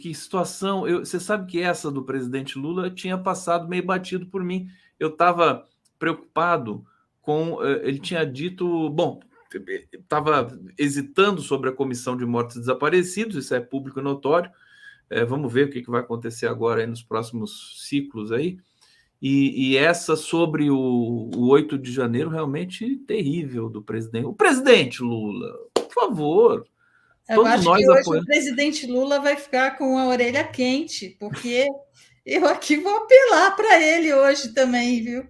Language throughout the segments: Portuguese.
que situação. Você sabe que essa do presidente Lula tinha passado meio batido por mim. Eu estava preocupado com. Ele tinha dito. Bom, estava hesitando sobre a comissão de mortos e desaparecidos, isso é público e notório. Vamos ver o que vai acontecer agora aí nos próximos ciclos aí. E essa sobre o 8 de janeiro, realmente terrível do presidente. O presidente Lula, por favor, Eu todos acho nós que hoje o apoiamos. presidente Lula vai ficar com a orelha quente, porque eu aqui vou apelar para ele hoje também, viu?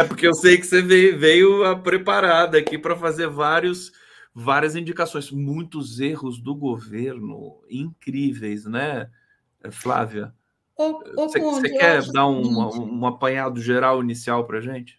Porque eu sei que você veio preparada aqui para fazer várias indicações. Muitos erros do governo, incríveis, né, Flávia? Ô Você Conde, eu quer acho o dar seguinte. um apanhado geral inicial para a gente?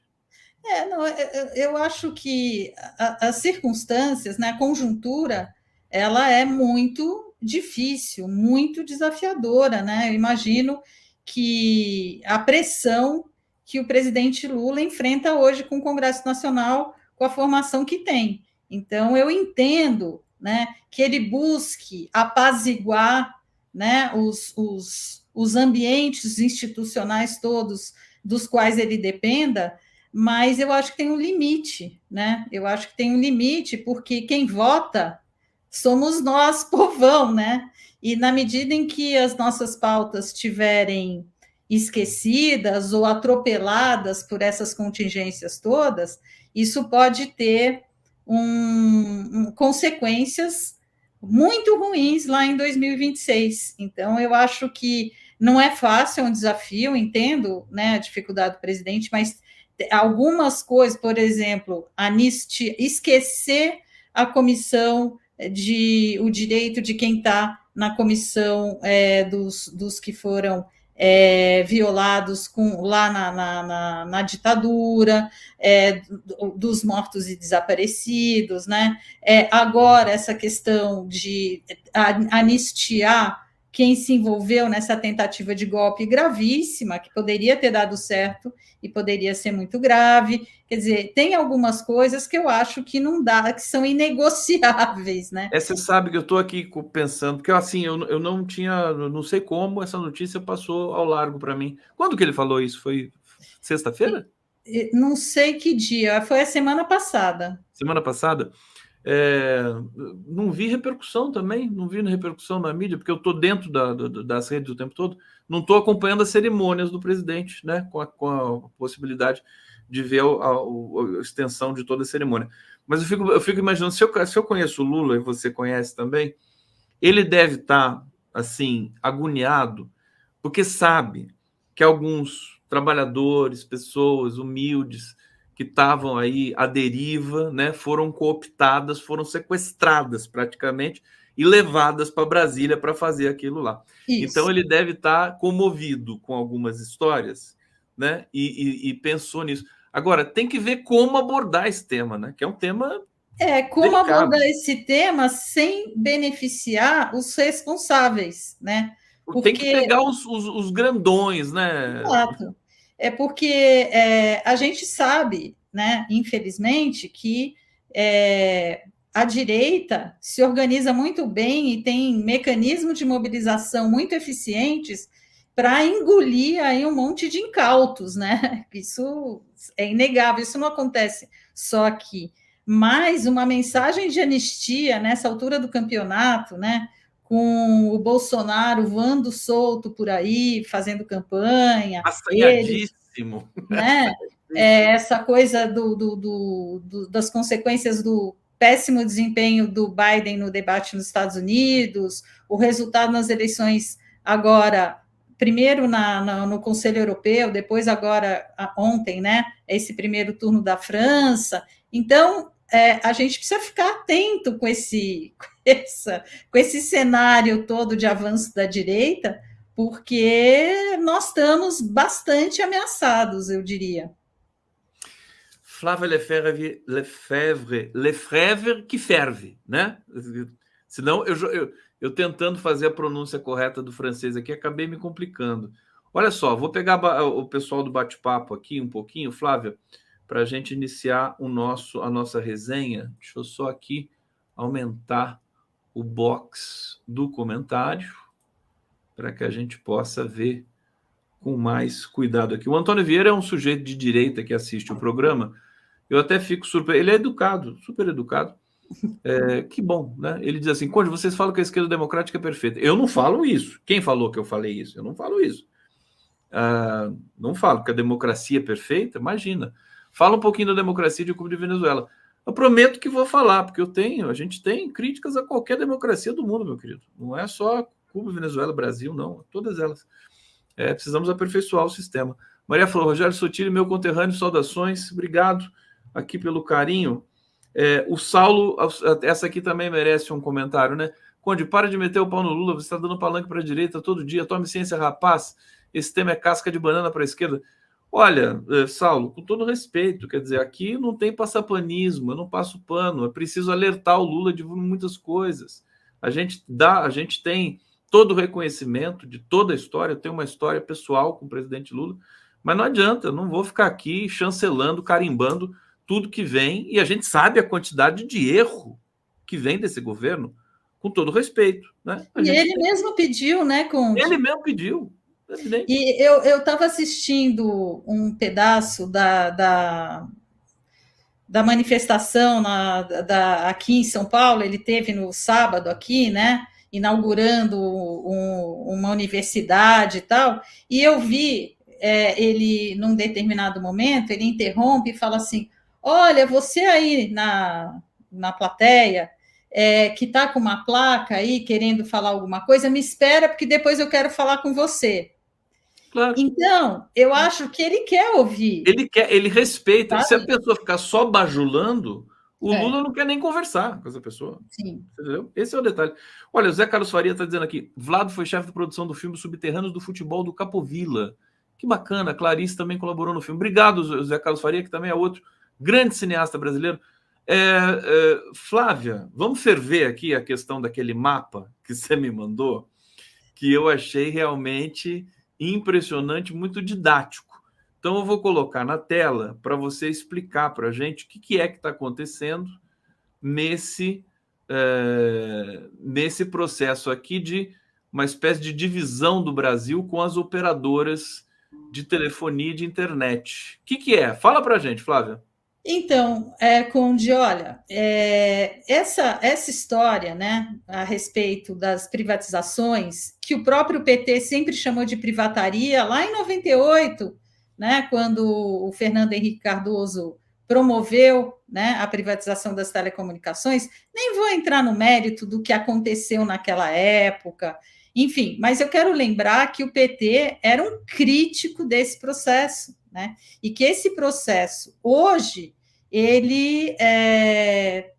Não, eu acho que as circunstâncias, né, a conjuntura, ela é muito difícil, muito desafiadora, né? Eu imagino que a pressão que o presidente Lula enfrenta hoje com o Congresso Nacional, com a formação que tem. Então, eu entendo, né, que ele busque apaziguar, né, os ambientes institucionais todos dos quais ele dependa, mas eu acho que tem um limite, né? Eu acho que tem um limite, porque quem vota somos nós, povão, né? E na medida em que as nossas pautas tiverem esquecidas ou atropeladas por essas contingências todas, isso pode ter consequências muito ruins lá em 2026. Então, eu acho que não é fácil, é um desafio, entendo, né, a dificuldade do presidente, mas algumas coisas, por exemplo, esquecer a comissão de o direito de quem está na comissão dos que foram violados lá na ditadura, dos mortos e desaparecidos, né? Agora, essa questão de anistiar quem se envolveu nessa tentativa de golpe gravíssima, que poderia ter dado certo e poderia ser muito grave. Quer dizer, tem algumas coisas que eu acho que não dá, que são inegociáveis, né? Você sabe que eu estou aqui pensando, porque assim, eu não tinha, não sei como essa notícia passou ao largo para mim. Quando que ele falou isso? Foi sexta-feira? Não sei que dia, foi a semana passada. Semana passada? É, não vi repercussão também, não vi repercussão na mídia, porque eu estou dentro das redes o tempo todo, não estou acompanhando as cerimônias do presidente, né, com a possibilidade de ver a extensão de toda a cerimônia. Mas eu fico imaginando, se eu conheço o Lula, e você conhece também, ele deve estar, assim, agoniado, porque sabe que alguns trabalhadores, pessoas humildes, que estavam aí à deriva, né, foram cooptadas, foram sequestradas praticamente e levadas para Brasília para fazer aquilo lá. Então Isso. ele deve estar comovido com algumas histórias, né, e pensou nisso. Agora tem que ver como abordar esse tema, né, que é um tema Como abordar delicado. esse tema sem beneficiar os responsáveis, né? Tem que Porque, pegar os grandões, né? exato, porque a gente sabe, né, infelizmente, que a direita se organiza muito bem e tem mecanismos de mobilização muito eficientes para engolir aí um monte de incautos, né? Isso é inegável, isso não acontece só aqui. Mas uma mensagem de anistia nessa altura do campeonato, né? Com o Bolsonaro voando solto por aí, fazendo campanha, ele, Assanhadíssimo. né? Essa coisa das consequências do péssimo desempenho do Biden no debate nos Estados Unidos, o resultado nas eleições agora, primeiro no Conselho Europeu, depois agora, ontem, né? Esse primeiro turno da França. Então, a gente precisa ficar atento com esse cenário todo de avanço da direita, porque nós estamos bastante ameaçados, eu diria. Flávia Lefebvre que ferve, né? Senão, eu tentando fazer a pronúncia correta do francês aqui, acabei me complicando. Olha só, vou pegar o pessoal do bate-papo aqui um pouquinho, Flávia, para a gente iniciar a nossa resenha. Deixa eu só aqui aumentar o box do comentário. para que a gente possa ver com mais cuidado aqui. O Antônio Vieira é um sujeito de direita que assiste o programa. Eu até fico surpreso. Ele é educado, super educado. Que bom, né? Ele diz assim: Conde, vocês falam que a esquerda democrática é perfeita. Eu não falo isso. Quem falou que eu falei isso? Eu não falo isso. Não falo que a democracia é perfeita. Imagina. Fala um pouquinho da democracia de Cuba e de Venezuela. Eu prometo que vou falar, porque a gente tem críticas a qualquer democracia do mundo, meu querido. Não é só Cuba, Venezuela, Brasil, não. Todas elas. Precisamos aperfeiçoar o sistema. Maria falou: Rogério Sotile, meu conterrâneo, saudações. Obrigado aqui pelo carinho. O Saulo, essa aqui também merece um comentário, né? Conde, para de meter o pau no Lula, você está dando palanque para a direita todo dia, tome ciência, rapaz. Esse tema é casca de banana para a esquerda. Olha, Saulo, com todo respeito, quer dizer, aqui não tem passapanismo, eu não passo pano, é preciso alertar o Lula de muitas coisas. A gente tem todo o reconhecimento de toda a história, eu tenho uma história pessoal com o presidente Lula, mas não adianta, eu não vou ficar aqui chancelando, carimbando tudo que vem, e a gente sabe a quantidade de erro que vem desse governo, com todo respeito. Né? E ele mesmo pediu, né, Conde? Ele mesmo pediu. E eu estava assistindo um pedaço da manifestação aqui em São Paulo, ele teve no sábado aqui, né, inaugurando uma universidade e tal, e eu vi ele, num determinado momento, ele interrompe e fala assim: olha, você aí na plateia, que está com uma placa aí, querendo falar alguma coisa, me espera, porque depois eu quero falar com você. Claro. Então, eu acho que ele quer ouvir. Ele respeita. Sabe? Se a pessoa ficar só bajulando, o Lula não quer nem conversar com essa pessoa. Sim. Entendeu? Esse é o detalhe. Olha, o Zé Carlos Faria está dizendo aqui: Vlado foi chefe de produção do filme Subterrâneos do Futebol do Capovilla. Que bacana, a Clarice também colaborou no filme. Obrigado, Zé Carlos Faria, que também é outro grande cineasta brasileiro. Flávia, vamos ferver aqui a questão daquele mapa que você me mandou, que eu achei realmente impressionante, muito didático. Então, eu vou colocar na tela para você explicar para a gente o que é que está acontecendo nesse processo aqui de uma espécie de divisão do Brasil com as operadoras de telefonia e de internet. O que é? Fala para a gente, Flávia. Então, Conde, olha, essa história, né, a respeito das privatizações, que o próprio PT sempre chamou de privataria, lá em 98, né, quando o Fernando Henrique Cardoso promoveu, né, a privatização das telecomunicações, nem vou entrar no mérito do que aconteceu naquela época, enfim, mas eu quero lembrar que o PT era um crítico desse processo, né? E que esse processo, hoje, ele é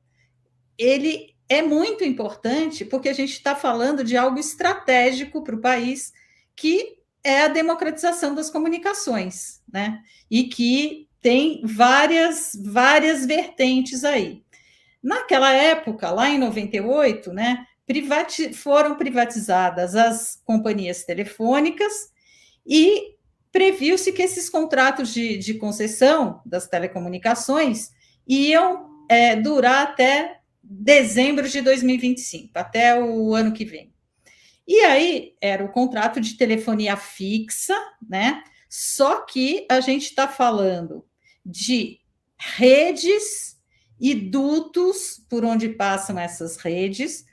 muito importante, porque a gente está falando de algo estratégico para o país, que é a democratização das comunicações, né? E que tem várias vertentes aí. Naquela época, lá em 98, né, foram privatizadas as companhias telefônicas e previu-se que esses contratos de concessão das telecomunicações iam durar até dezembro de 2025, até o ano que vem. E aí era o contrato de telefonia fixa, né? Só que a gente está falando de redes e dutos por onde passam essas redes,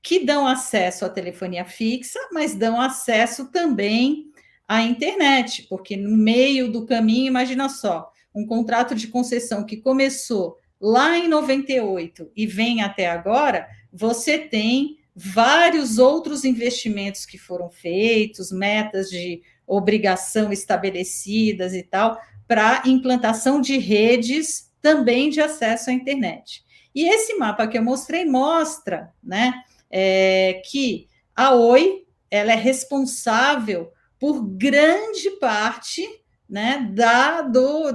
que dão acesso à telefonia fixa, mas dão acesso também à internet, porque no meio do caminho, imagina só, um contrato de concessão que começou lá em 98 e vem até agora, você tem vários outros investimentos que foram feitos, metas de obrigação estabelecidas e tal, para implantação de redes também de acesso à internet. E esse mapa que eu mostrei mostra, né, que a Oi ela é responsável por grande parte, né,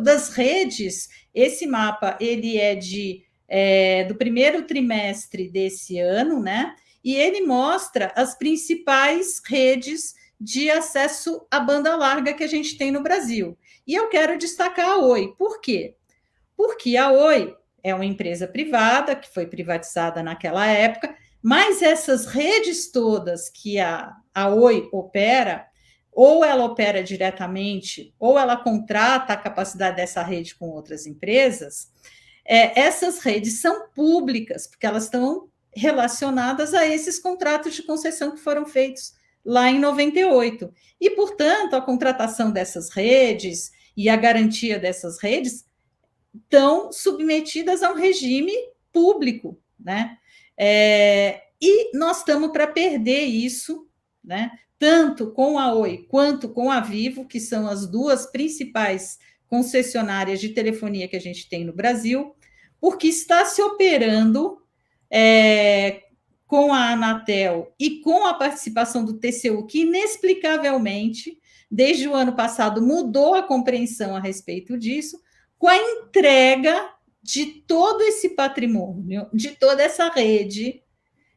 das redes. Esse mapa ele é do primeiro trimestre desse ano, né? E ele mostra as principais redes de acesso à banda larga que a gente tem no Brasil. E eu quero destacar a Oi. Por quê? Porque a Oi é uma empresa privada que foi privatizada naquela época, Mas essas redes todas que a Oi opera, ou ela opera diretamente, ou ela contrata a capacidade dessa rede com outras empresas, essas redes são públicas, porque elas estão relacionadas a esses contratos de concessão que foram feitos lá em 98. E, portanto, a contratação dessas redes e a garantia dessas redes estão submetidas a um regime público, né? E nós estamos para perder isso, né? Tanto com a Oi quanto com a Vivo, que são as duas principais concessionárias de telefonia que a gente tem no Brasil, porque está se operando com a Anatel e com a participação do TCU, que inexplicavelmente, desde o ano passado, mudou a compreensão a respeito disso, com a entrega de todo esse patrimônio, de toda essa rede,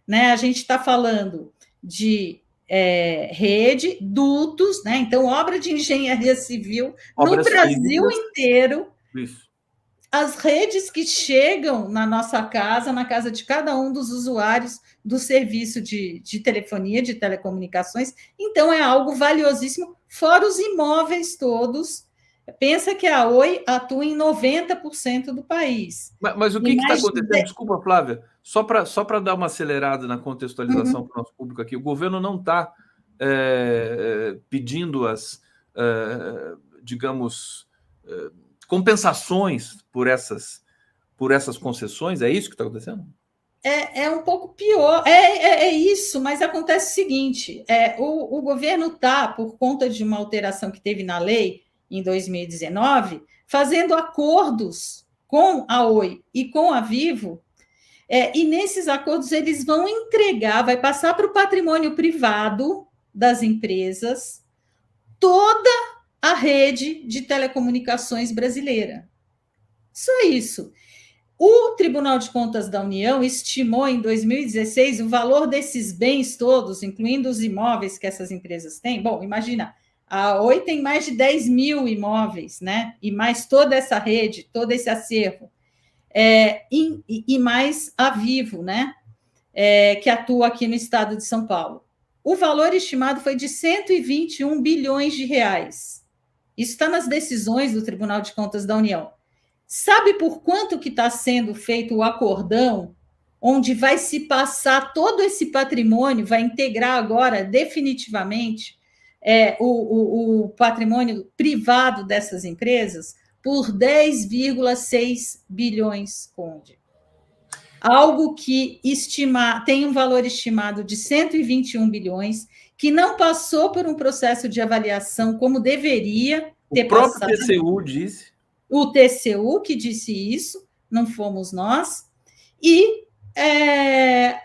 né? A gente está falando de rede, dutos, né? Então, obra de engenharia civil no Brasil inteiro. Isso. As redes que chegam na nossa casa, na casa de cada um dos usuários do serviço de telefonia, de telecomunicações. Então, é algo valiosíssimo, fora os imóveis todos. Pensa que a Oi atua em 90% do país. Mas o que está acontecendo? Desculpa, Flávia, só para dar uma acelerada na contextualização para o nosso público aqui, o governo não está pedindo digamos, compensações por essas concessões? É isso que está acontecendo? É um pouco pior, é isso, mas acontece o seguinte: o governo está, por conta de uma alteração que teve na lei em 2019, fazendo acordos com a Oi e com a Vivo, e nesses acordos eles vão entregar, vai passar para o patrimônio privado das empresas toda a rede de telecomunicações brasileira. Só isso. O Tribunal de Contas da União estimou em 2016 o valor desses bens todos, incluindo os imóveis que essas empresas têm. Bom, imagina, a Oi tem mais de 10 mil imóveis, né? E mais toda essa rede, todo esse acervo. E mais a Vivo, né? Que atua aqui no estado de São Paulo. O valor estimado foi de 121 bilhões de reais. Isso está nas decisões do Tribunal de Contas da União. Sabe por quanto que está sendo feito o acordão, onde vai se passar todo esse patrimônio, vai integrar agora definitivamente o patrimônio privado dessas empresas? Por 10,6 bilhões, Conde. Algo que tem um valor estimado de 121 bilhões, que não passou por um processo de avaliação como deveria ter passado. O próprio TCU disse. O TCU que disse isso, não fomos nós. E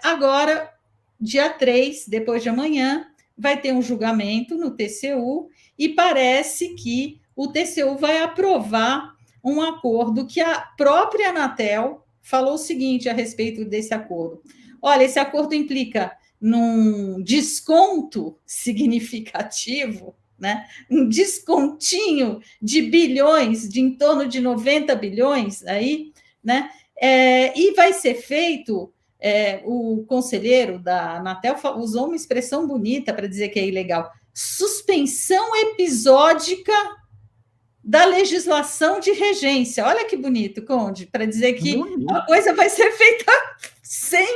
agora, dia 3, depois de amanhã, vai ter um julgamento no TCU e parece que o TCU vai aprovar um acordo que a própria Anatel falou o seguinte a respeito desse acordo. Olha, esse acordo implica num desconto significativo, né? Um descontinho de bilhões, de em torno de 90 bilhões aí, né? E vai ser feito, o conselheiro da Anatel usou uma expressão bonita para dizer que é ilegal, suspensão episódica da legislação de regência. Olha que bonito, Conde, para dizer que a coisa vai ser feita sem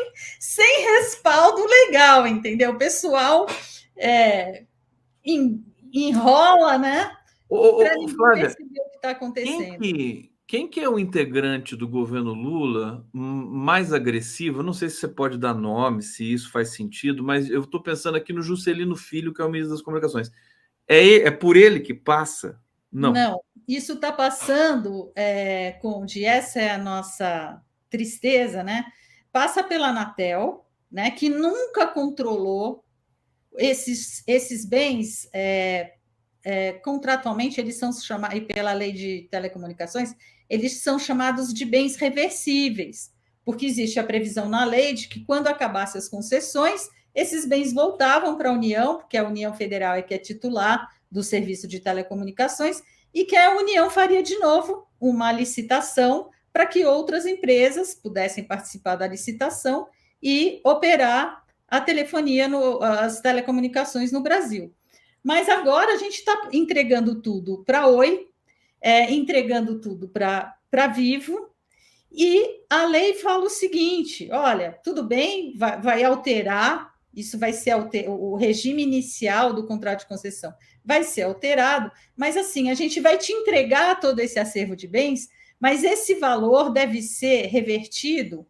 respaldo legal, entendeu? O pessoal enrola, né? Para ninguém perceber o que está acontecendo. Quem que é o integrante do governo Lula mais agressivo? Eu não sei se você pode dar nome, se isso faz sentido, mas eu estou pensando aqui no Juscelino Filho, que é o ministro das Comunicações. É por ele que passa? Não, isso está passando, Conde, essa é a nossa tristeza, né? Passa pela Anatel, né, que nunca controlou esses bens, contratualmente, eles são chamados, e pela lei de telecomunicações, eles são chamados de bens reversíveis, porque existe a previsão na lei de que, quando acabassem as concessões, esses bens voltavam para a União, porque a União Federal é que é titular do serviço de telecomunicações, e que a União faria de novo uma licitação para que outras empresas pudessem participar da licitação e operar a telefonia, as telecomunicações no Brasil. Mas agora a gente está entregando tudo para Oi, entregando tudo para Vivo, e a lei fala o seguinte: olha, tudo bem, vai alterar, isso vai ser o regime inicial do contrato de concessão vai ser alterado, mas assim, a gente vai te entregar todo esse acervo de bens, mas esse valor deve ser revertido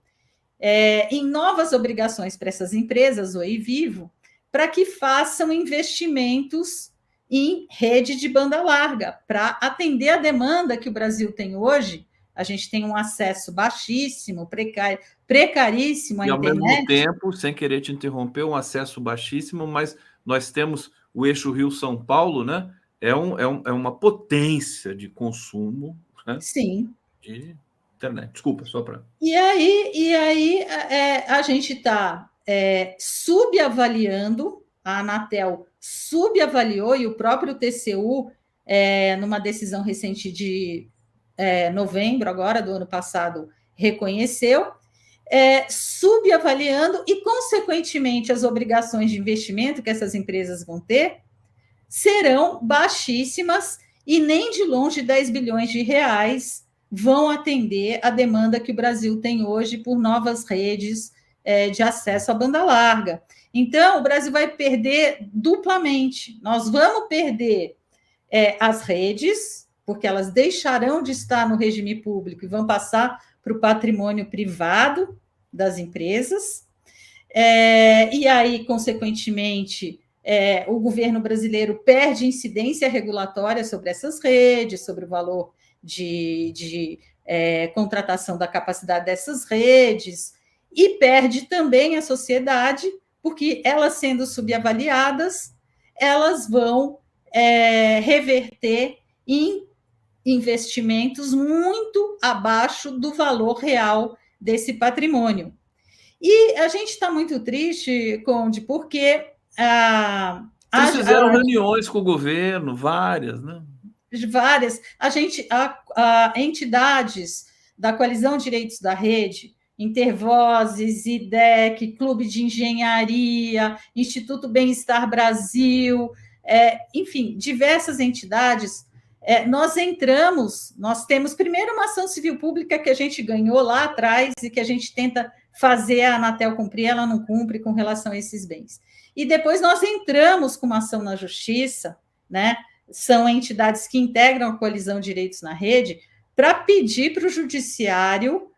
em novas obrigações para essas empresas, Oi e Vivo, para que façam investimentos em rede de banda larga, para atender a demanda que o Brasil tem hoje. A gente tem um acesso baixíssimo, precaríssimo à E, ao mesmo internet. tempo, sem querer te interromper, um acesso baixíssimo, mas nós temos o eixo Rio-São Paulo, né? É uma potência de consumo, né? Sim. De internet. Desculpa, só para... E aí a gente está subavaliando, a Anatel subavaliou, e o próprio TCU, numa decisão recente de novembro, agora, do ano passado, reconheceu, subavaliando, e, consequentemente, as obrigações de investimento que essas empresas vão ter serão baixíssimas e nem de longe 10 bilhões de reais vão atender a demanda que o Brasil tem hoje por novas redes de acesso à banda larga. Então, o Brasil vai perder duplamente. Nós vamos perder as redes, porque elas deixarão de estar no regime público e vão passar para o patrimônio privado das empresas. E aí, consequentemente, o governo brasileiro perde incidência regulatória sobre essas redes, sobre o valor de contratação da capacidade dessas redes, e perde também a sociedade, porque elas sendo subavaliadas, elas vão reverter em investimentos muito abaixo do valor real desse patrimônio. E a gente está muito triste, Conde, porque Vocês fizeram reuniões com o governo, várias, né? Várias. Entidades da Coalizão Direitos da Rede, Intervozes, IDEC, Clube de Engenharia, Instituto Bem-Estar Brasil, enfim, diversas entidades. Nós temos primeiro uma ação civil pública que a gente ganhou lá atrás e que a gente tenta fazer a Anatel cumprir, ela não cumpre com relação a esses bens. E depois nós entramos com uma ação na justiça, né? São entidades que integram a Coalizão Direitos na Rede, para pedir para o judiciário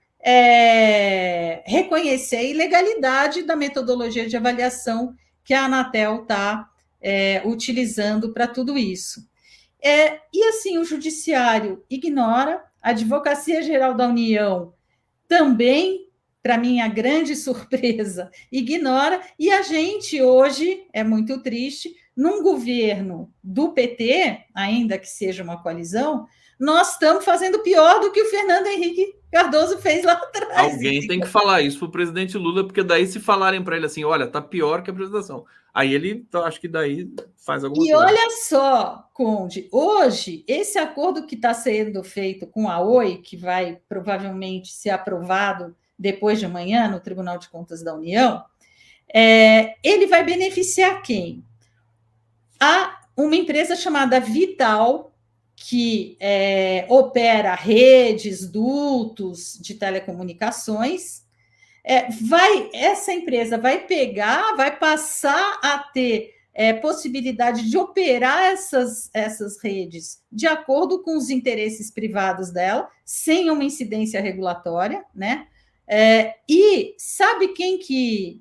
reconhecer a ilegalidade da metodologia de avaliação que a Anatel está utilizando para tudo isso. E assim, o judiciário ignora, a Advocacia Geral da União também, para minha grande surpresa, ignora, e a gente hoje, é muito triste, num governo do PT, ainda que seja uma coalizão, nós estamos fazendo pior do que o Fernando Henrique Cardoso fez lá atrás. Alguém tem que falar isso para o presidente Lula, porque daí se falarem para ele assim, olha, tá pior que a apresentação. Aí ele, acho que daí faz alguma coisa. E olha só, Conde, hoje, esse acordo que está sendo feito com a Oi, que vai provavelmente ser aprovado depois de amanhã no Tribunal de Contas da União, ele vai beneficiar quem? Há uma empresa chamada Vital, que opera redes, dutos de telecomunicações. Essa empresa vai passar a ter possibilidade de operar essas redes de acordo com os interesses privados dela, sem uma incidência regulatória, né? E sabe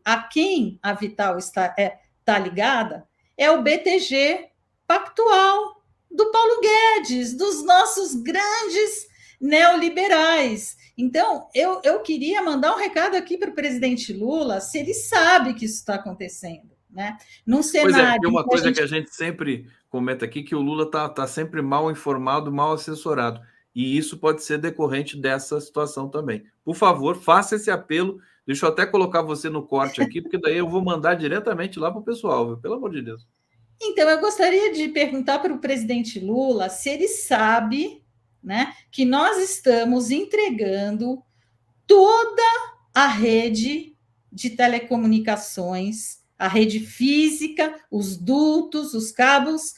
a quem a Vital está ligada? É o BTG Pactual, do Paulo Guedes, dos nossos grandes neoliberais. Então, eu queria mandar um recado aqui para o presidente Lula, se ele sabe que isso está acontecendo, né? Num cenário... Pois uma coisa que a gente sempre comenta aqui, que o Lula está sempre mal informado, mal assessorado, e isso pode ser decorrente dessa situação também. Por favor, faça esse apelo. Deixa eu até colocar você no corte aqui, porque daí eu vou mandar diretamente lá para o pessoal, viu? Pelo amor de Deus. Então, eu gostaria de perguntar para o presidente Lula se ele sabe, né, que nós estamos entregando toda a rede de telecomunicações, a rede física, os dutos, os cabos,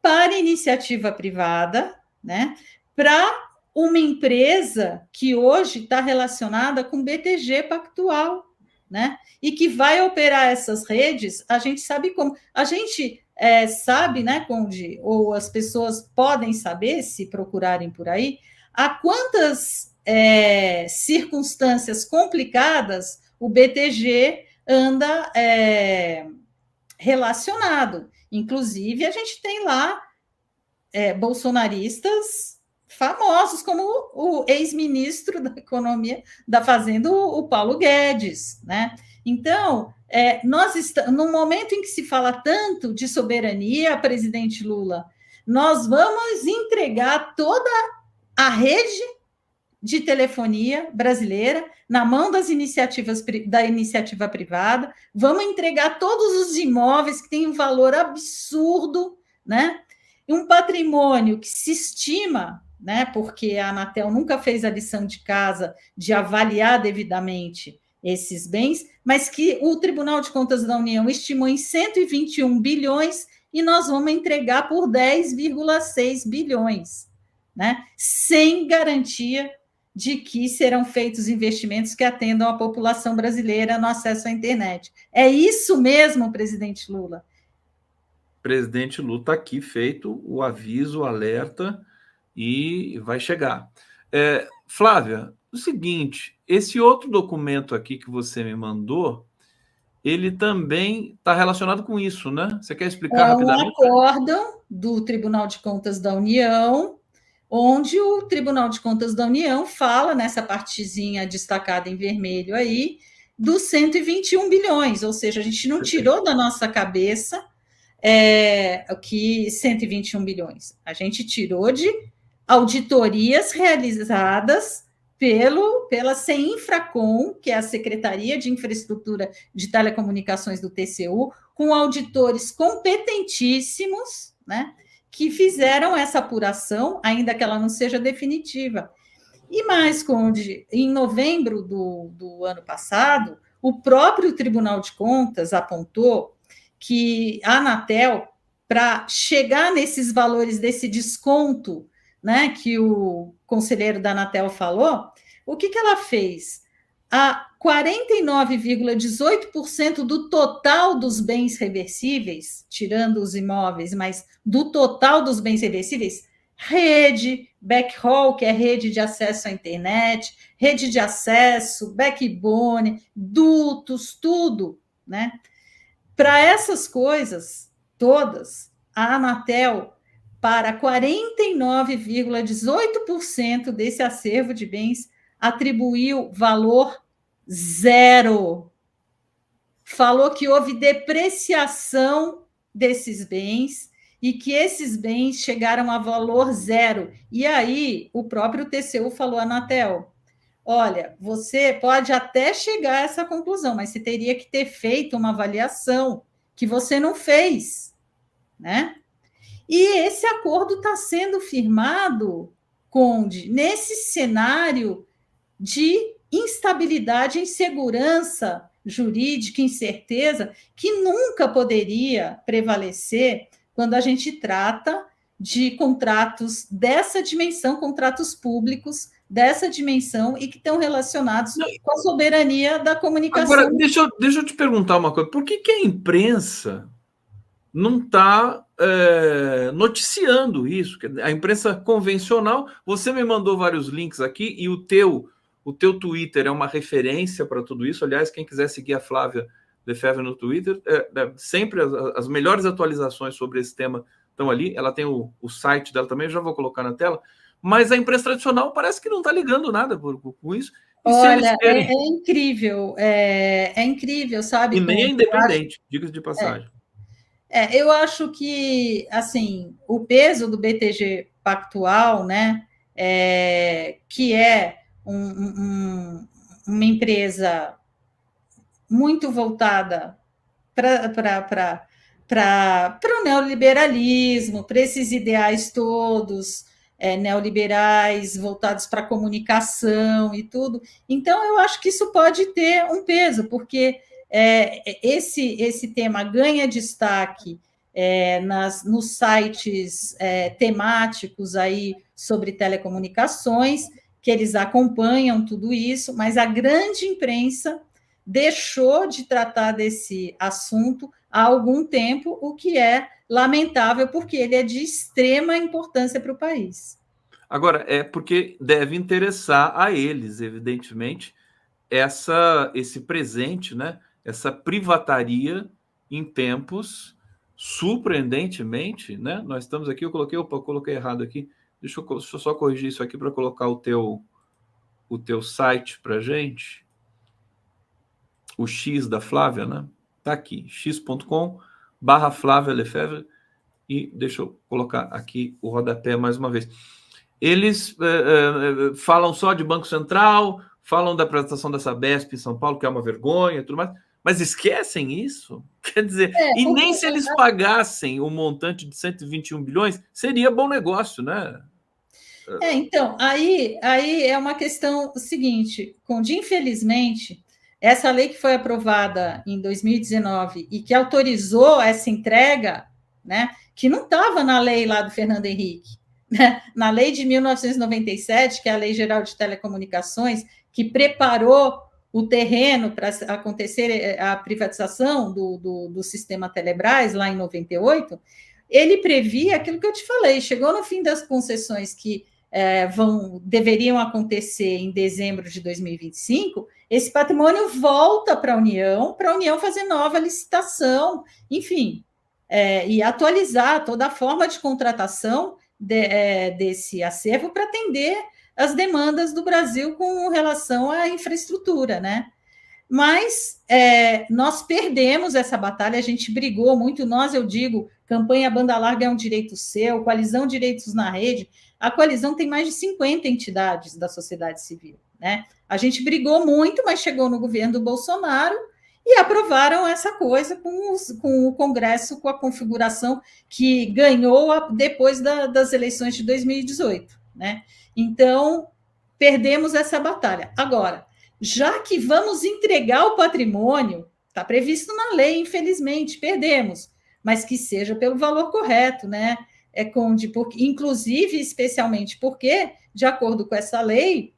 para iniciativa privada, né? Para uma empresa que hoje está relacionada com BTG Pactual, né? E que vai operar essas redes, a gente sabe como. A gente sabe, né, Conde, ou as pessoas podem saber, se procurarem por aí, a quantas circunstâncias complicadas o BTG anda relacionado. Inclusive, a gente tem lá bolsonaristas famosos, como o ex-ministro da Economia, da Fazenda, o Paulo Guedes, né? Então, nós estamos no momento em que se fala tanto de soberania, presidente Lula, nós vamos entregar toda a rede de telefonia brasileira na mão da iniciativa privada, vamos entregar todos os imóveis que têm um valor absurdo, né? Um patrimônio que se estima, né? Porque a Anatel nunca fez a lição de casa de avaliar devidamente esses bens, mas que o Tribunal de Contas da União estimou em 121 bilhões e nós vamos entregar por 10,6 bilhões, né? Sem garantia de que serão feitos investimentos que atendam a população brasileira no acesso à internet. É isso mesmo, presidente Lula? Presidente Lula está aqui feito o aviso, o alerta, e vai chegar. Flávia, o seguinte, esse outro documento aqui que você me mandou, ele também está relacionado com isso, né? Você quer explicar rapidamente? É um acórdão do Tribunal de Contas da União, onde o Tribunal de Contas da União fala, nessa partezinha destacada em vermelho aí, dos 121 bilhões, ou seja, a gente não tirou da nossa cabeça que 121 bilhões, a gente tirou de auditorias realizadas pela CEINFRACOM, que é a Secretaria de Infraestrutura de Telecomunicações do TCU, com auditores competentíssimos, né, que fizeram essa apuração, ainda que ela não seja definitiva. E mais, Conde, em novembro do ano passado, o próprio Tribunal de Contas apontou que a Anatel, para chegar nesses valores desse desconto, né, que o conselheiro da Anatel falou, o que ela fez? A 49,18% do total dos bens reversíveis, tirando os imóveis, mas do total dos bens reversíveis, rede, backhaul, que é rede de acesso à internet, rede de acesso, backbone, dutos, tudo, né? Para essas coisas todas, a Anatel, para 49,18% desse acervo de bens, atribuiu valor zero. Falou que houve depreciação desses bens e que esses bens chegaram a valor zero. E aí, o próprio TCU falou, Anatel, olha, você pode até chegar a essa conclusão, mas você teria que ter feito uma avaliação que você não fez, né? E esse acordo está sendo firmado, Conde, nesse cenário de instabilidade, insegurança jurídica, incerteza, que nunca poderia prevalecer quando a gente trata de contratos dessa dimensão, contratos públicos dessa dimensão e que estão relacionados com a soberania da comunicação. Agora, deixa eu te perguntar uma coisa. Por que a imprensa não está noticiando isso? A imprensa convencional, você me mandou vários links aqui e o teu Twitter é uma referência para tudo isso. Aliás, quem quiser seguir a Flávia Lefebvre no Twitter, sempre as melhores atualizações sobre esse tema estão ali. Ela tem o site dela também, eu já vou colocar na tela. Mas a imprensa tradicional parece que não está ligando nada com isso. E olha, é incrível, sabe? E nem é independente, diga-se de passagem. Eu acho que, assim, o peso do BTG Pactual, né, que é uma empresa muito voltada para o neoliberalismo, para esses ideais todos, neoliberais voltados para a comunicação e tudo. Então, eu acho que isso pode ter um peso, porque esse tema ganha destaque nos sites temáticos aí sobre telecomunicações, que eles acompanham tudo isso, mas a grande imprensa deixou de tratar desse assunto há algum tempo, o que é lamentável, porque ele é de extrema importância para o país. Agora, é porque deve interessar a eles, evidentemente, esse presente, né? Essa privataria em tempos surpreendentemente, né? Nós estamos aqui, eu coloquei errado aqui. Deixa eu só corrigir isso aqui para colocar o teu site para gente. O X da Flávia, né? Tá aqui, x.com/Flávia Lefebvre. E deixa eu colocar aqui o rodapé mais uma vez. Eles falam só de Banco Central, falam da apresentação da Sabesp em São Paulo, que é uma vergonha e tudo mais, mas esquecem isso? Quer dizer, e nem se eles pagassem o montante de 121 bilhões, seria bom negócio, né? Então, aí é uma questão seguinte, Conde, infelizmente, essa lei que foi aprovada em 2019 e que autorizou essa entrega, né, que não estava na lei lá do Fernando Henrique, né, na lei de 1997, que é a Lei Geral de Telecomunicações, que preparou o terreno para acontecer a privatização do sistema Telebrás, lá em 98, ele previa aquilo que eu te falei, chegou no fim das concessões que deveriam acontecer em dezembro de 2025, esse patrimônio volta para a União fazer nova licitação, enfim, e atualizar toda a forma de contratação desse acervo para atender as demandas do Brasil com relação à infraestrutura, né? Mas nós perdemos essa batalha, a gente brigou muito, eu digo, campanha Banda Larga é um direito seu, coalizão Direitos na Rede, a coalizão tem mais de 50 entidades da sociedade civil, né? A gente brigou muito, mas chegou no governo do Bolsonaro e aprovaram essa coisa com o Congresso, com a configuração que ganhou depois das eleições de 2018, né? Então, perdemos essa batalha. Agora, já que vamos entregar o patrimônio, está previsto na lei, infelizmente, perdemos, mas que seja pelo valor correto, né? Conde, inclusive, especialmente porque, de acordo com essa lei,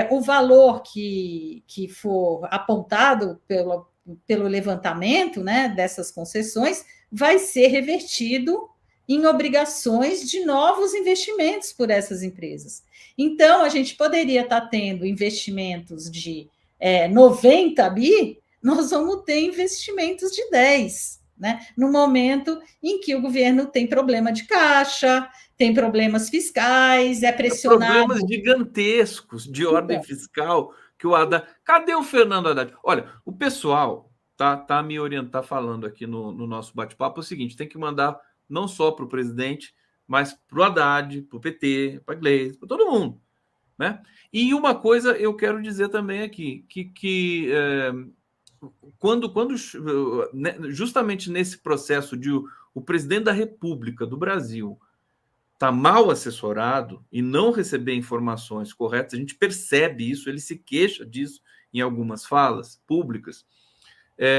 o valor que for apontado pelo levantamento, né, dessas concessões vai ser revertido em obrigações de novos investimentos por essas empresas. Então, a gente poderia estar tendo investimentos de 90 bi, nós vamos ter investimentos de 10, né? No momento em que o governo tem problema de caixa, tem problemas fiscais, é pressionado. Problemas gigantescos de ordem fiscal que o Haddad. Cadê o Fernando Haddad? Olha, o pessoal tá me orientando, falando aqui no nosso bate-papo o seguinte: tem que mandar não só para o presidente, mas para o Haddad, para o PT, para a Gleisi, para todo mundo, né? E uma coisa eu quero dizer também aqui, que quando justamente nesse processo de o presidente da República do Brasil está mal assessorado e não receber informações corretas, a gente percebe isso, ele se queixa disso em algumas falas públicas.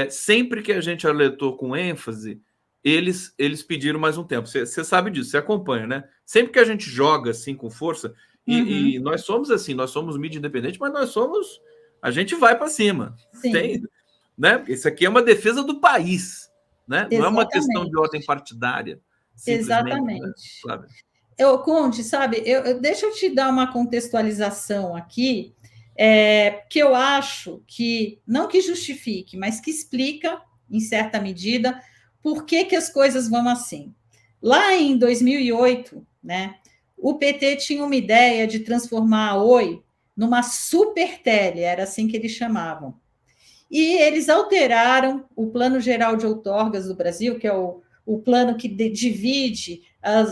Sempre que a gente alertou com ênfase, eles pediram mais um tempo. Você sabe disso, você acompanha, né? Sempre que a gente joga assim com força, e nós somos assim, nós somos mídia independente, mas a gente vai para cima. Tem, né? Isso aqui é uma defesa do país, né? Não é uma questão de ordem partidária. Exatamente. Né, Flávia? Conde, sabe, deixa eu te dar uma contextualização aqui, que eu acho que, não que justifique, mas que explica, em certa medida, por que as coisas vão assim. Lá em 2008, né, o PT tinha uma ideia de transformar a Oi numa super tele, era assim que eles chamavam. E eles alteraram o Plano Geral de Outorgas do Brasil, que é o plano que divide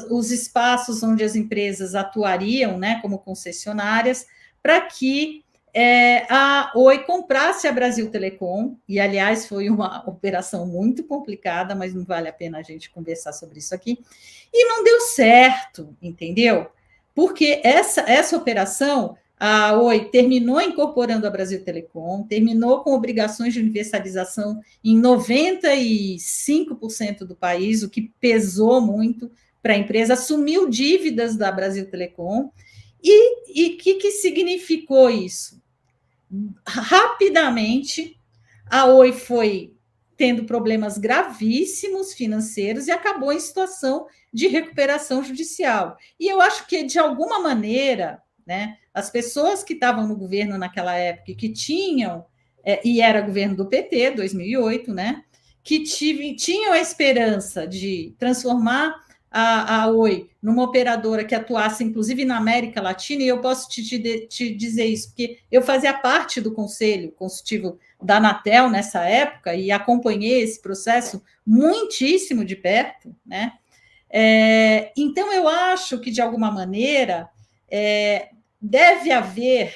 os espaços onde as empresas atuariam, né, como concessionárias, para que a Oi comprasse a Brasil Telecom, e, aliás, foi uma operação muito complicada, mas não vale a pena a gente conversar sobre isso aqui, e não deu certo, entendeu? Porque essa operação, a Oi terminou incorporando a Brasil Telecom, terminou com obrigações de universalização em 95% do país, o que pesou muito para a empresa, assumiu dívidas da Brasil Telecom, e o que significou isso? Rapidamente, a Oi foi tendo problemas gravíssimos financeiros e acabou em situação de recuperação judicial. E eu acho que, de alguma maneira, né, as pessoas que estavam no governo naquela época, que tinham, e era governo do PT, 2008, né, que tinham a esperança de transformar a Oi numa operadora que atuasse, inclusive, na América Latina, e eu posso te dizer isso, porque eu fazia parte do Conselho Consultivo da Anatel nessa época e acompanhei esse processo muitíssimo de perto, né? Então, eu acho que, de alguma maneira, deve haver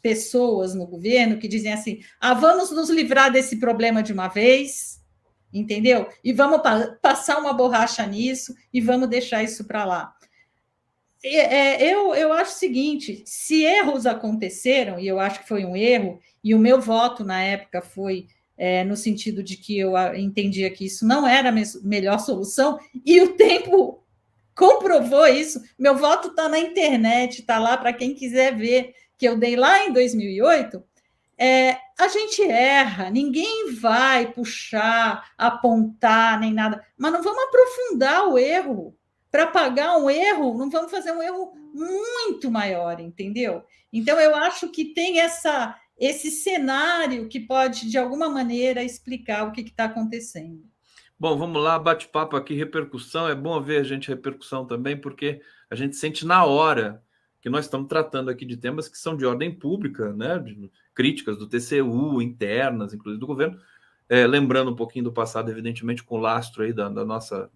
pessoas no governo que dizem assim, vamos nos livrar desse problema de uma vez, entendeu? E vamos passar uma borracha nisso e vamos deixar isso para lá. Eu acho o seguinte, se erros aconteceram, e eu acho que foi um erro, e o meu voto na época foi no sentido de que eu entendia que isso não era a melhor solução, e o tempo comprovou isso. Meu voto está na internet, está lá para quem quiser ver, que eu dei lá em 2008, a gente erra, ninguém vai puxar, apontar, nem nada, mas não vamos aprofundar o erro. Para pagar um erro, não vamos fazer um erro muito maior, entendeu? Então, eu acho que tem esse cenário que pode, de alguma maneira, explicar o que está acontecendo. Bom, vamos lá, bate-papo aqui, repercussão. É bom ver a gente repercussão também, porque a gente sente na hora que nós estamos tratando aqui de temas que são de ordem pública, né? De críticas do TCU, internas, inclusive do governo. Lembrando um pouquinho do passado, evidentemente, com o lastro aí da nossa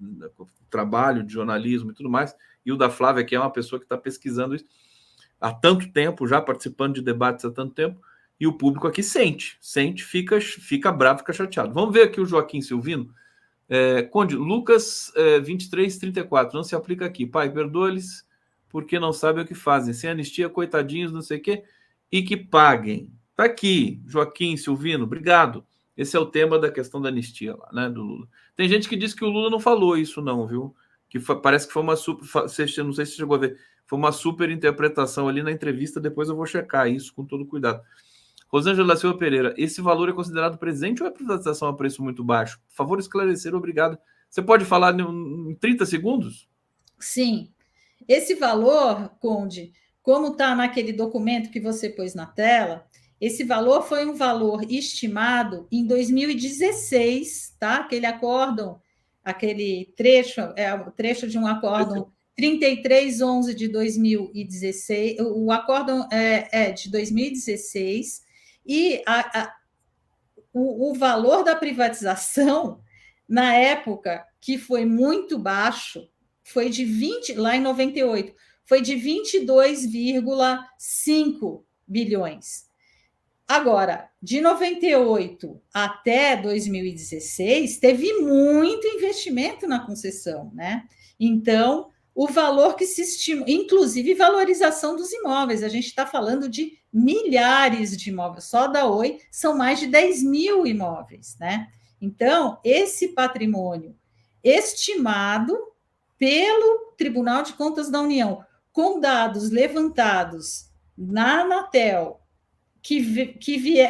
trabalho de jornalismo e tudo mais, e o da Flávia, que é uma pessoa que está pesquisando isso há tanto tempo, já participando de debates há tanto tempo, e o público aqui sente, fica bravo, fica chateado. Vamos ver aqui o Joaquim Silvino. Conde, Lucas 23:34, não se aplica aqui. Pai, perdoa-lhes porque não sabem o que fazem. Sem anistia, coitadinhos, não sei o quê, e que paguem. Tá aqui, Joaquim Silvino, obrigado. Esse é o tema da questão da anistia lá, né, do Lula. Tem gente que diz que o Lula não falou isso, não, viu? Parece que foi uma super. Não sei se você chegou a ver. Foi uma super interpretação ali na entrevista. Depois eu vou checar isso com todo cuidado. Rosângela Silva Pereira, esse valor é considerado presente ou é privatização a preço muito baixo? Por favor, esclarecer, obrigado. Você pode falar em 30 segundos? Sim. Esse valor, Conde, como está naquele documento que você pôs na tela, esse valor foi um valor estimado em 2016, tá? Aquele acórdão, aquele trecho, o trecho de um acórdão 3311 de 2016, o acórdão é de 2016, e o valor da privatização, na época, que foi muito baixo, foi de 20, lá em 98, foi de 22,5 bilhões. Agora, de 98 até 2016, teve muito investimento na concessão, né? Então, o valor que se estima, inclusive valorização dos imóveis, a gente está falando de milhares de imóveis, só da Oi são mais de 10 mil imóveis, né? Então, esse patrimônio estimado pelo Tribunal de Contas da União, com dados levantados na Anatel,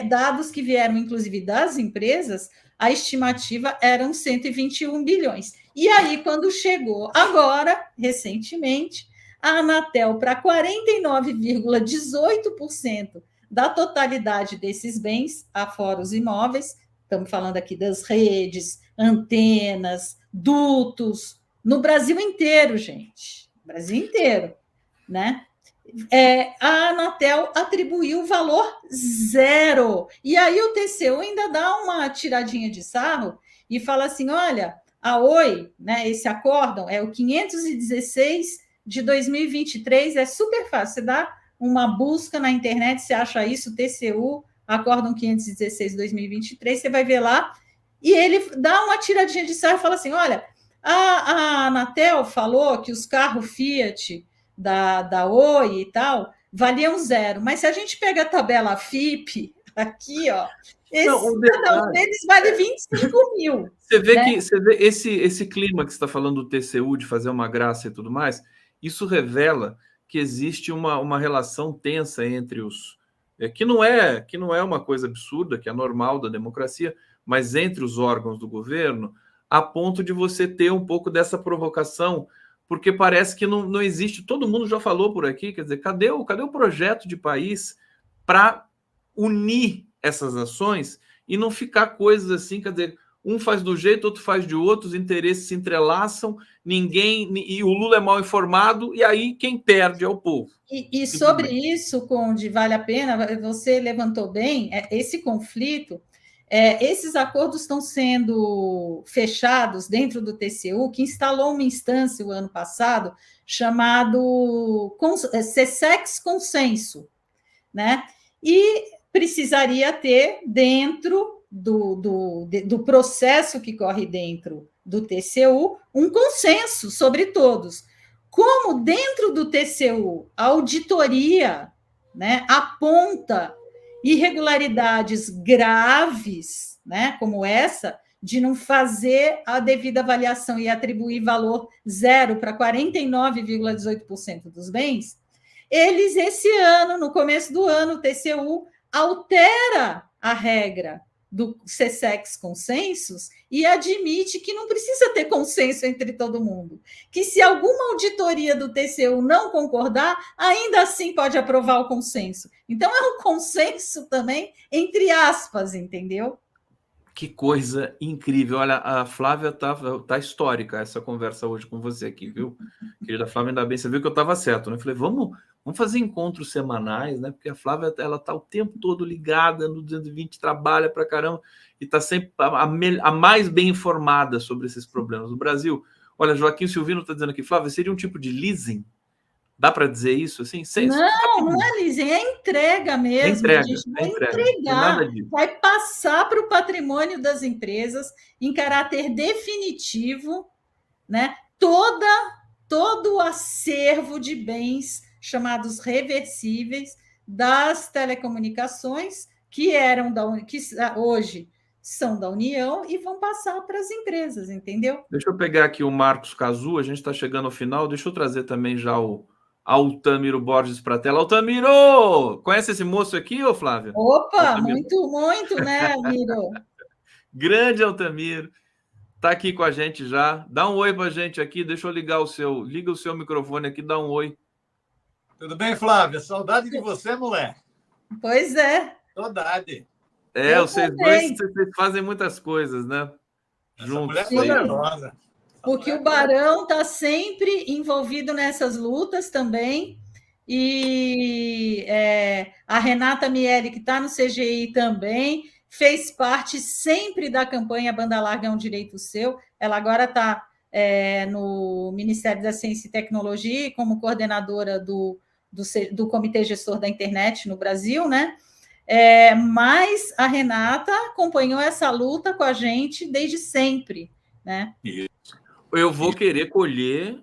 dados que vieram, inclusive, das empresas, a estimativa eram 121 bilhões. E aí, quando chegou agora, recentemente, a Anatel, para 49,18% da totalidade desses bens, afora os imóveis, estamos falando aqui das redes, antenas, dutos, no Brasil inteiro, gente, Brasil inteiro, né? A Anatel atribuiu valor zero. E aí o TCU ainda dá uma tiradinha de sarro e fala assim, olha, a Oi, né, esse acórdão é o 516 de 2023, é super fácil, você dá uma busca na internet, você acha isso, TCU, Acórdão 516/2023, você vai ver lá, e ele dá uma tiradinha de sarro e fala assim, olha, a Anatel falou que os carros Fiat da Oi e tal valiam 0, mas se a gente pega a tabela FIPE, aqui, ó, cada um deles vale 25 mil. Você vê, né? Você vê esse clima que você está falando do TCU, de fazer uma graça e tudo mais, isso revela que existe uma relação tensa entre os... que não é uma coisa absurda, que é normal da democracia, mas entre os órgãos do governo, a ponto de você ter um pouco dessa provocação, porque parece que não existe... Todo mundo já falou por aqui, quer dizer, cadê o projeto de país para unir essas ações e não ficar coisas assim, quer dizer, um faz do jeito, outro faz de outro, os interesses se entrelaçam, e o Lula é mal informado, e aí quem perde é o povo. E sobre isso, Conde, vale a pena, você levantou bem, esse conflito, esses acordos estão sendo fechados dentro do TCU, que instalou uma instância o ano passado, chamado CSEX Consenso, né? E precisaria ter dentro do processo que corre dentro do TCU um consenso sobre todos. Como dentro do TCU a auditoria, né, aponta irregularidades graves, né, como essa, de não fazer a devida avaliação e atribuir valor 0 para 49,18% dos bens, eles, esse ano, no começo do ano, o TCU altera a regra do CSEX Consensus e admite que não precisa ter consenso entre todo mundo, que se alguma auditoria do TCU não concordar, ainda assim pode aprovar o consenso. Então, é um consenso também, entre aspas, entendeu? Que coisa incrível. Olha, a Flávia tá histórica essa conversa hoje com você aqui, viu? Querida Flávia, ainda bem, você viu que eu estava certo, né? Eu falei, vamos fazer encontros semanais, né? Porque a Flávia, ela tá o tempo todo ligada no 220, trabalha pra caramba e tá sempre a mais bem informada sobre esses problemas do Brasil. Olha, Joaquim Silvino está dizendo aqui, Flávia, seria um tipo de leasing? Dá para dizer isso assim? Não é leasing, é entrega mesmo. A gente vai entregar, vai passar para o patrimônio das empresas em caráter definitivo, né? Todo o acervo de bens chamados reversíveis das telecomunicações que hoje são da União e vão passar para as empresas, entendeu? Deixa eu pegar aqui o Marcos Cazu, a gente está chegando ao final. Deixa eu trazer também já o Altamiro Borges para a tela. Altamiro! Conhece esse moço aqui, ô Flávia? Opa, Altamiro. Muito, né, Miro? Grande Altamiro. Está aqui com a gente já. Dá um oi para a gente aqui. Deixa eu liga o seu microfone aqui, dá um oi. Tudo bem, Flávia? Saudade de você, moleque. Pois é. Saudade. Vocês dois fazem muitas coisas, né? Juntos. Essa mulher é poderosa. Porque o Barão está sempre envolvido nessas lutas também. E a Renata Miele, que está no CGI também, fez parte sempre da campanha Banda Larga é um Direito Seu. Ela agora está no Ministério da Ciência e Tecnologia como coordenadora do Comitê Gestor da Internet no Brasil, né? Mas a Renata acompanhou essa luta com a gente desde sempre, né? Eu vou querer colher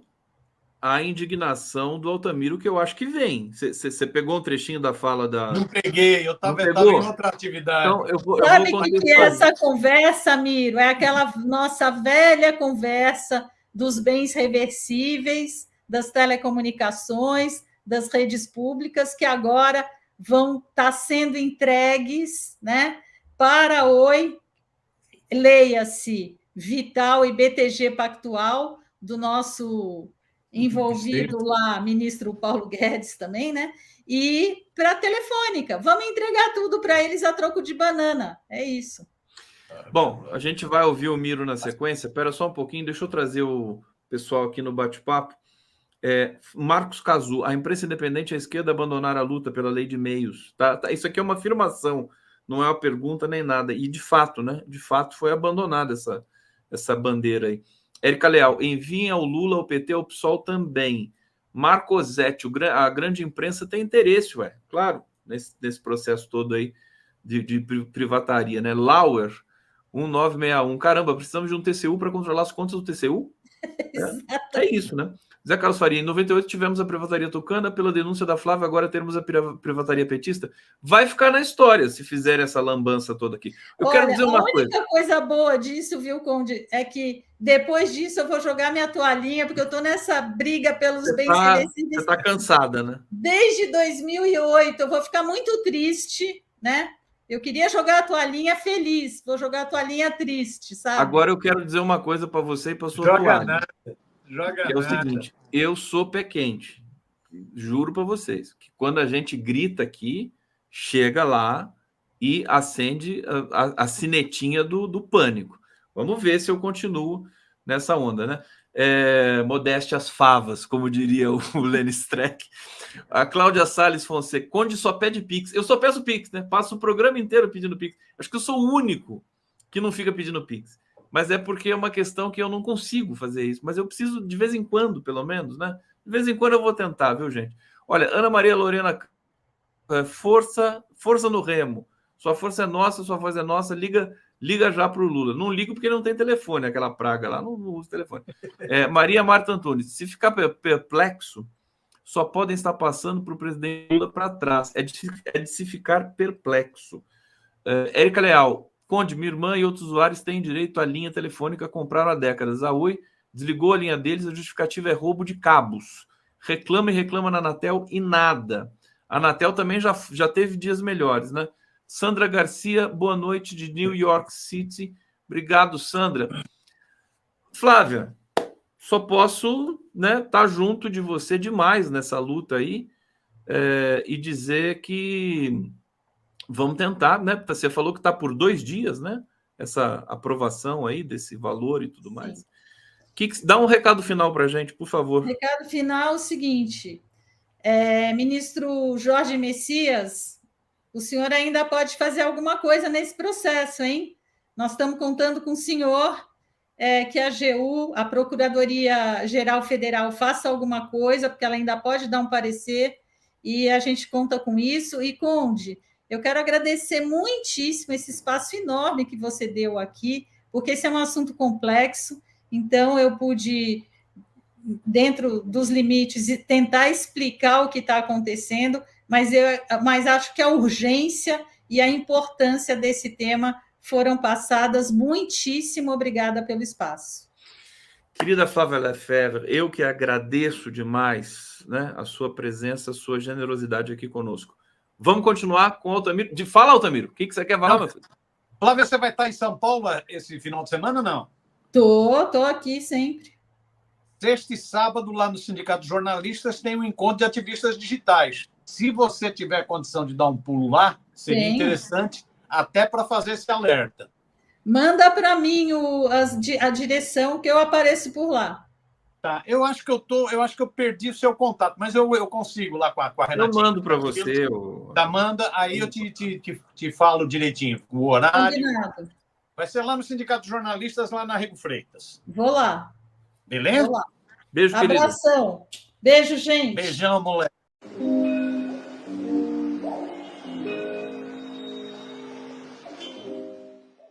a indignação do Altamiro, que eu acho que vem. Você pegou um trechinho da fala da... Não peguei, eu estava em outra atividade. Então, Sabe o que é essa conversa, Miro? É aquela nossa velha conversa dos bens reversíveis, das telecomunicações, das redes públicas, que agora vão estar sendo entregues, né, para a Oi, leia-se Vital e BTG Pactual, do nosso envolvido lá, ministro Paulo Guedes também, né? E para a Telefônica. Vamos entregar tudo para eles a troco de banana. É isso. Bom, a gente vai ouvir o Miro na sequência. Espera só um pouquinho, deixa eu trazer o pessoal aqui no bate-papo. Marcos Cazu, a imprensa independente e a esquerda abandonaram a luta pela lei de meios. Tá? Isso aqui é uma afirmação, não é uma pergunta nem nada. E de fato, né? De fato foi abandonada essa bandeira aí. Érica Leal, enviem ao Lula, ao PT, ao PSOL também. Marcosetti, a grande imprensa tem interesse, claro, nesse processo todo aí de privataria, né? Lauer, 1961. Caramba, precisamos de um TCU para controlar as contas do TCU? É isso, né? Zé Carlos Faria, em 98 tivemos a privataria tucana, pela denúncia da Flávia, agora teremos a privataria petista. Vai ficar na história se fizerem essa lambança toda aqui. Quero dizer uma coisa. A única coisa boa disso, viu, Conde, é que depois disso eu vou jogar minha toalhinha, porque eu estou nessa briga pelos bens civis. Você está cansada, né? Desde 2008, eu vou ficar muito triste, né? Eu queria jogar a toalhinha feliz, vou jogar a toalhinha triste, sabe? Agora eu quero dizer uma coisa para você e para sua toalha. Que é o seguinte, eu sou pé quente, juro para vocês, que quando a gente grita aqui, chega lá e acende a sinetinha do pânico. Vamos ver se eu continuo nessa onda, né? Modéstia às favas, como diria o Lenny Streck. A Cláudia Salles Fonseca, Conde só pede Pix. Eu só peço Pix, né? Passo o programa inteiro pedindo Pix. Acho que eu sou o único que não fica pedindo Pix. Mas é porque é uma questão que eu não consigo fazer isso. Mas eu preciso, de vez em quando, pelo menos, né? De vez em quando eu vou tentar, viu, gente? Olha, Ana Maria Lorena, força no remo. Sua força é nossa, sua voz é nossa. Liga já para o Lula. Não ligo porque não tem telefone, aquela praga lá. Não uso telefone. Maria Marta Antunes, se ficar perplexo, só podem estar passando para o presidente Lula para trás. É de se ficar perplexo. Érica Leal, Conde, minha irmã e outros usuários têm direito à linha telefônica, compraram há décadas. A Oi desligou a linha deles, a justificativa é roubo de cabos. Reclama na Anatel e nada. A Anatel também já teve dias melhores, né? Sandra Garcia, boa noite de New York City. Obrigado, Sandra. Flávia, só posso, né, estar junto de você demais nessa luta aí e dizer que vamos tentar, né? Você falou que está por 2 dias, né? Essa aprovação aí desse valor e tudo mais. Dá um recado final para a gente, por favor. O recado final é o seguinte: ministro Jorge Messias, o senhor ainda pode fazer alguma coisa nesse processo, hein? Nós estamos contando com o senhor que a AGU, a Procuradoria-Geral Federal, faça alguma coisa, porque ela ainda pode dar um parecer, e a gente conta com isso. E, Conde, eu quero agradecer muitíssimo esse espaço enorme que você deu aqui, porque esse é um assunto complexo, então eu pude, dentro dos limites, tentar explicar o que está acontecendo, mas acho que a urgência e a importância desse tema foram passadas. Muitíssimo obrigada pelo espaço. Querida Flávia Lefebvre, eu que agradeço demais, né, a sua presença, a sua generosidade aqui conosco. Vamos continuar com o Altamiro. Fala, Altamiro, o que você quer falar, meu filho? Flávia, você vai estar em São Paulo esse final de semana ou não? Tô aqui sempre. Sexta e sábado, lá no Sindicato de Jornalistas, tem um encontro de ativistas digitais. Se você tiver condição de dar um pulo lá, seria interessante até para fazer esse alerta. Manda para mim a direção que eu apareço por lá. Tá, eu acho que eu perdi o seu contato, mas eu consigo lá com a Renatinha. Eu mando para você. Manda, aí eu te falo direitinho o horário. Combinado. Vai ser lá no Sindicato de Jornalistas, lá na Rego Freitas. Vou lá. Beleza? Vou lá. Beijo, querido. Abração. Beijo, gente. Beijão, moleque.